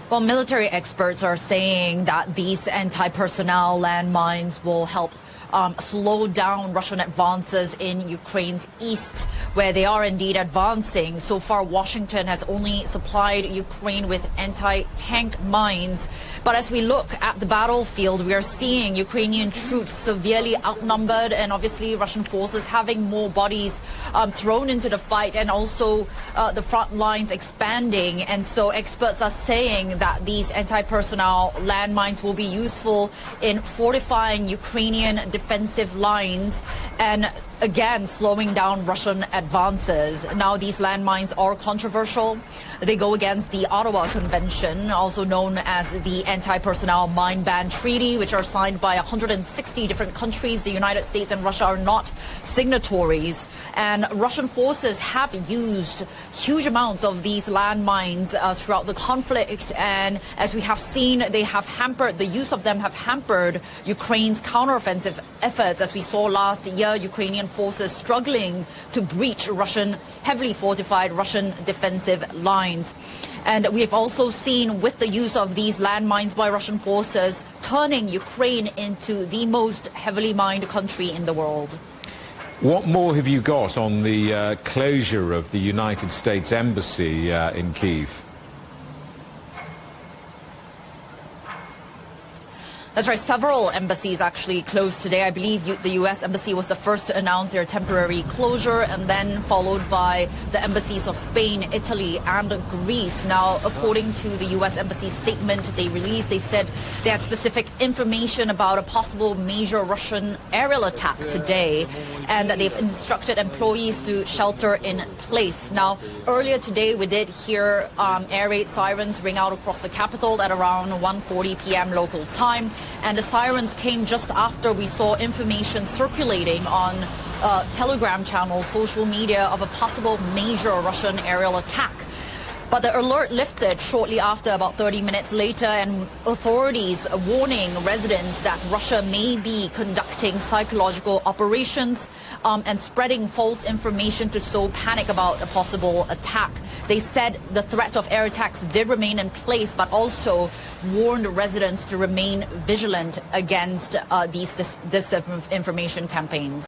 Well, military experts are saying that these anti-personnel landmines will help slow down Russian advances in Ukraine's east, where they are indeed advancing. So far, Washington has only supplied Ukraine with anti-tank mines. But as we look at the battlefield, we are seeing Ukrainian troops severely outnumbered, and obviously Russian forces having more bodies thrown into the fight, and also the front lines expanding. And so experts are saying that these anti-personnel landmines will be useful in fortifying Ukrainian defensive lines and again slowing down Russian advances. Now, these landmines are controversial. They go against the Ottawa Convention, also known as the Anti-Personnel Mine Ban Treaty, which are signed by 160 different countries. The United States and Russia are not signatories. And Russian forces have used huge amounts of these landmines throughout the conflict. And as we have seen, they have hampered, the use of them have hampered Ukraine's counteroffensive efforts. As we saw last year, Ukrainian forces struggling to breach heavily fortified Russian defensive lines. And we've also seen, with the use of these landmines by Russian forces, turning Ukraine into the most heavily mined country in the world. What more have you got on the closure of the United States Embassy in Kyiv? That's right. Several embassies actually closed today. I believe the U.S. Embassy was the first to announce their temporary closure, and then followed by the embassies of Spain, Italy, and Greece. Now, according to the U.S. Embassy statement they released, they said they had specific information about a possible major Russian aerial attack today, and that they've instructed employees to shelter in place. Now, earlier today, we did hear air raid sirens ring out across the capital at around 1:40 p.m. local time. And the sirens came just after we saw information circulating on Telegram channels, social media, of a possible major Russian aerial attack. But the alert lifted shortly after, about 30 minutes later, and authorities warning residents that Russia may be conducting psychological operations and spreading false information to sow panic about a possible attack. They said the threat of air attacks did remain in place, but also warned residents to remain vigilant against these disinformation campaigns.